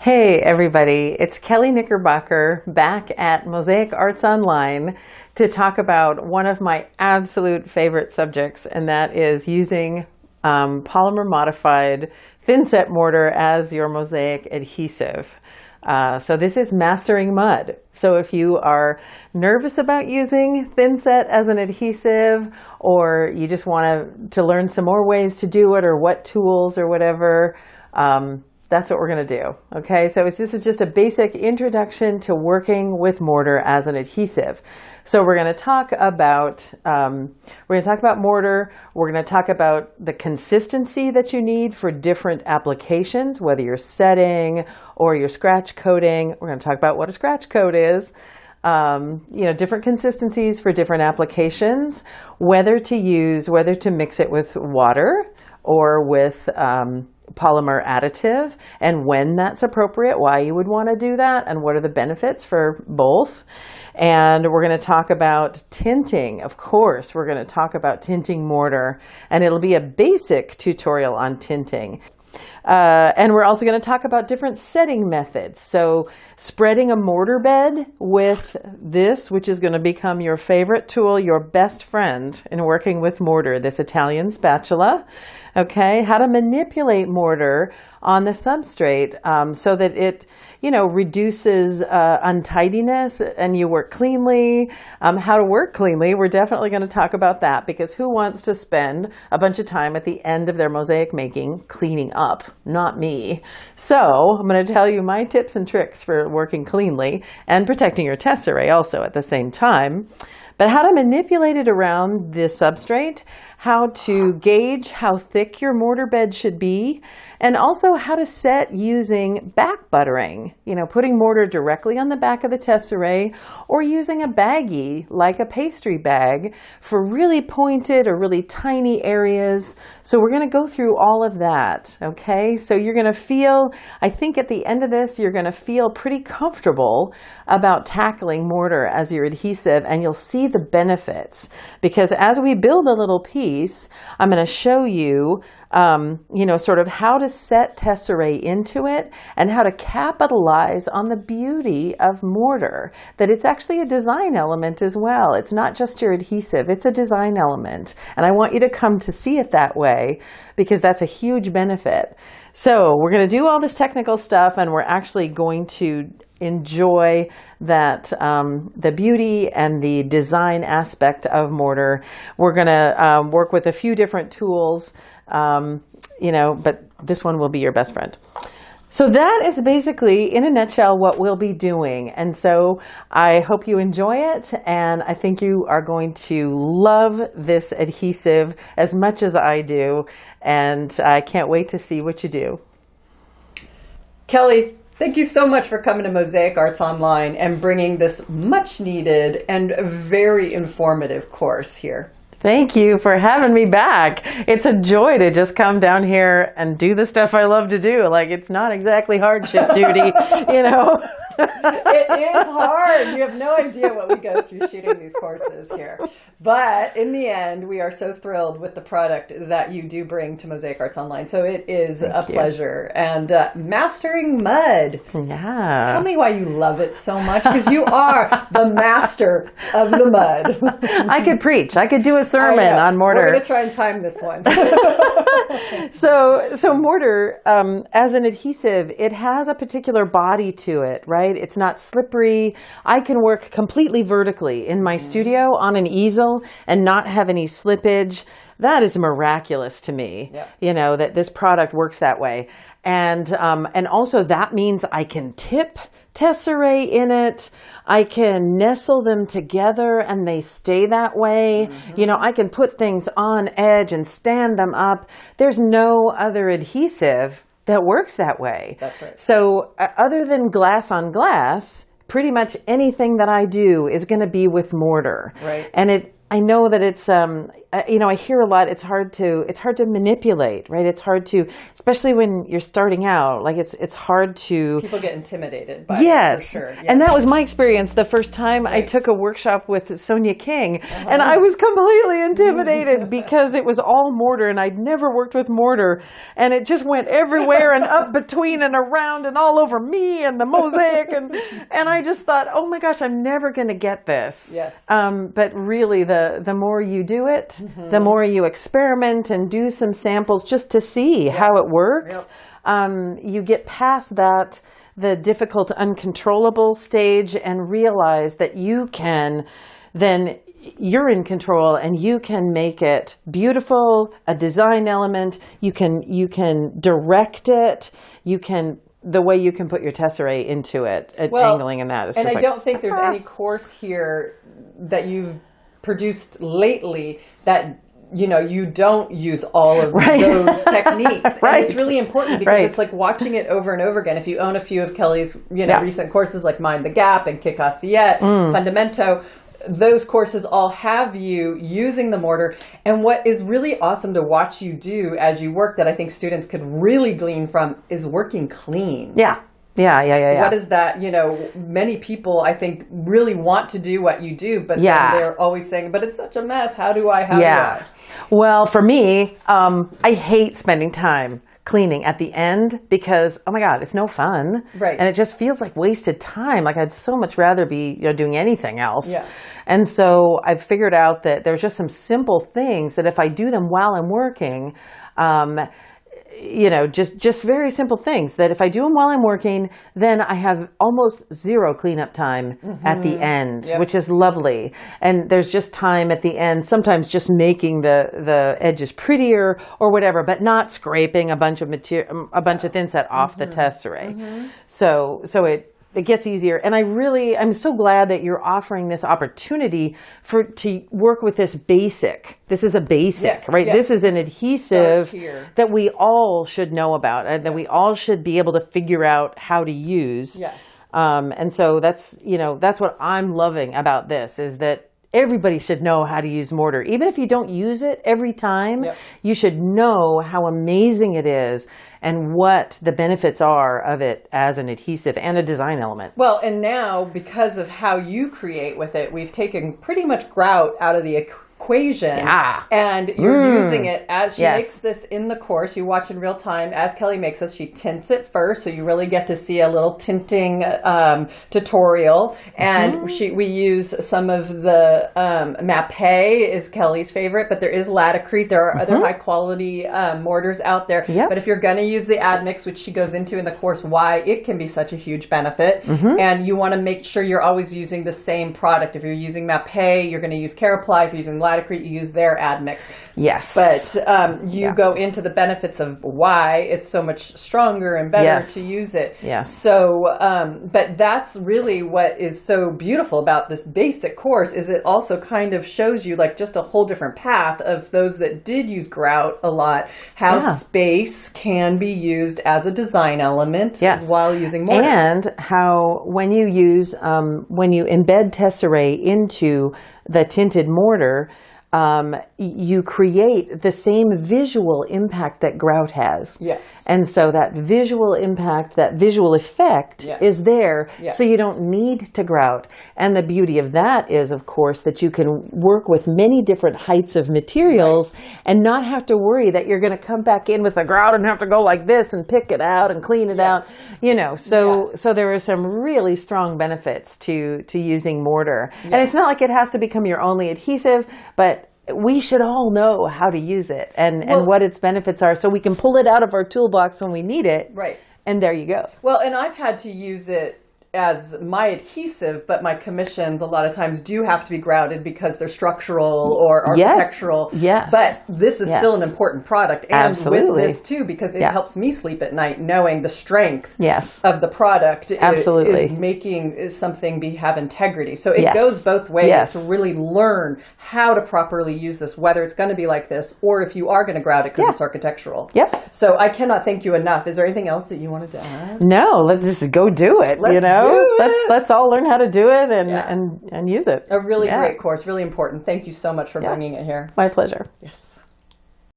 Hey everybody, it's Kelley Knickerbocker back at Mosaic Arts Online to talk about one of my absolute favorite subjects, and that is using polymer modified thin set mortar as your mosaic adhesive. So this is mastering mud. So if you are nervous about using thin set as an adhesive, or you just want to learn some more ways to do it, or what tools or whatever, that's what we're going to do. Okay, so this is just a basic introduction to working with mortar as an adhesive. So we're going to talk about mortar. We're going to talk about the consistency that you need for different applications, whether you're setting or you're scratch coating. We're going to talk about what a scratch coat is. Different consistencies for different applications, whether to mix it with water or with polymer additive, and when that's appropriate, why you would want to do that, and what are the benefits for both. And we're going to talk about tinting. Of course, we're going to talk about tinting mortar, and it'll be a basic tutorial on tinting. And we're also going to talk about different setting methods. So spreading a mortar bed with this, which is going to become your favorite tool, your best friend in working with mortar, this Italian spatula. Okay, how to manipulate mortar on the substrate so that it, reduces untidiness and you work cleanly. How to work cleanly, we're definitely going to talk about that, because who wants to spend a bunch of time at the end of their mosaic making cleaning up? Not me. So I'm going to tell you my tips and tricks for working cleanly and protecting your tesserae also at the same time. But how to manipulate it around the substrate, how to gauge how thick your mortar bed should be, and also how to set using back buttering, putting mortar directly on the back of the tesserae, or using a baggie like a pastry bag for really pointed or really tiny areas. So we're going to go through all of that, okay? So you're going to feel, I think at the end of this, you're going to feel pretty comfortable about tackling mortar as your adhesive, and you'll see the benefits, because as we build a little piece, I'm going to show you sort of how to set tesserae into it and how to capitalize on the beauty of mortar, that it's actually a design element as well. It's not just your adhesive, it's a design element. And I want you to come to see it that way, because that's a huge benefit. So we're going to do all this technical stuff, and we're actually going to enjoy that the beauty and the design aspect of mortar. We're going to work with a few different tools, but this one will be your best friend. So that is basically, in a nutshell, what we'll be doing. And so I hope you enjoy it, and I think you are going to love this adhesive as much as I do, and I can't wait to see what you do. Kelley, thank you so much for coming to Mosaic Arts Online and bringing this much needed and very informative course here. Thank you for having me back. It's a joy to just come down here and do the stuff I love to do. Like, it's not exactly hardship duty, It is hard. You have no idea what we go through shooting these courses here. But in the end, we are so thrilled with the product that you do bring to Mosaic Arts Online. So it is a pleasure. And mastering mud. Yeah. Tell me why you love it so much, because you are the master of the mud. I could preach. I could do a sermon on mortar. We're going to try and time this one. So mortar, as an adhesive, it has a particular body to it, right? It's not slippery. I can work completely vertically in my studio on an easel and not have any slippage. That is miraculous to me, that this product works that way. And also that means I can tip tesserae in it. I can nestle them together and they stay that way. Mm-hmm. I can put things on edge and stand them up. There's no other adhesive that works that way. That's right. So other than glass on glass, pretty much anything that I do is going to be with mortar. Right. And I know that it's, I hear a lot, it's hard to manipulate, right? It's hard to, especially when you're starting out, like it's hard to. People get intimidated by yes. it, for sure. Yes. And that was my experience the first time I took a workshop with Sonia King, and I was completely intimidated because it was all mortar, and I'd never worked with mortar, and it just went everywhere and up between and around and all over me and the mosaic, and I just thought, oh my gosh, I'm never going to get this. Yes. But really, the more you do it, the more you experiment and do some samples just to see how it works. You get past that, the difficult, uncontrollable stage, and realize that you can then. You're in control, and you can make it beautiful, a design element. You can direct it. The way you can put your tessera into it, angling and that. And I don't think there's any course here that you've produced lately that you don't use all of those techniques. And it's really important because it's like watching it over and over again. If you own a few of Kelley's recent courses like Mind the Gap and Kick Assiette, Fundamento, those courses all have you using the mortar. And what is really awesome to watch you do as you work that I think students could really glean from is working clean. Yeah. What is that? Many people, I think, really want to do what you do, but then they're always saying, but it's such a mess. How do I? Well, for me, I hate spending time cleaning at the end because, oh my God, it's no fun. Right. And it just feels like wasted time. Like I'd so much rather be doing anything else. Yeah. And so I've figured out that there's just some simple things that if I do them while I'm working, just very simple things that if I do them while I'm working, then I have almost zero cleanup time at the end, which is lovely. And there's just time at the end, sometimes just making the edges prettier or whatever, but not scraping a bunch of thin set off the tessera. So it gets easier. And I'm so glad that you're offering this opportunity to work with this basic. This is a basic, right? Yes. This is an adhesive that we all should know about and that we all should be able to figure out how to use. Yes. And so that's what I'm loving about this is that everybody should know how to use mortar. Even if you don't use it every time, you should know how amazing it is and what the benefits are of it as an adhesive and a design element. Well, and now, because of how you create with it, we've taken pretty much grout out of the equation. Yeah. And you're using it as she makes this in the course. You watch in real time as Kelley makes this. She tints it first, so you really get to see a little tinting tutorial. And we use some of the Mapei is Kelley's favorite, but there is Laticrete. There are other high quality mortars out there. Yep. But if you're going to use the admix, which she goes into in the course, why it can be such a huge benefit, and you want to make sure you're always using the same product. If you're using Mapei, you're going to use Caraply. If you're using Laticrete, you use their admix. Yes. But you go into the benefits of why it's so much stronger and better to use it. Yes. So, but that's really what is so beautiful about this basic course is it also kind of shows you like just a whole different path of those that did use grout a lot, how space can be used as a design element while using mortar. And how when you embed tessera into the tinted mortar, you create the same visual impact that grout has. Yes. And so that visual impact, that visual effect is there, so you don't need to grout. And the beauty of that is, of course, that you can work with many different heights of materials and not have to worry that you're going to come back in with a grout and have to go like this and pick it out and clean it out. So there are some really strong benefits to using mortar. And it's not like it has to become your only adhesive, but we should all know how to use it and what its benefits are so we can pull it out of our toolbox when we need it. Right. And there you go. Well, and I've had to use it as my adhesive, but my commissions a lot of times do have to be grouted because they're structural or architectural. Yes. But this is still an important product. And Absolutely. with this too, because it helps me sleep at night knowing the strength of the product Absolutely. is making something have integrity. So it goes both ways to really learn how to properly use this, whether it's going to be like this or if you are going to grout it because it's architectural. Yep. So I cannot thank you enough. Is there anything else that you wanted to add? No, let's just go do it. Let's do let's all learn how to do it and Yeah. and use it. A really Yeah. great course, really important. Thank you so much for bringing it here. My pleasure. Yes.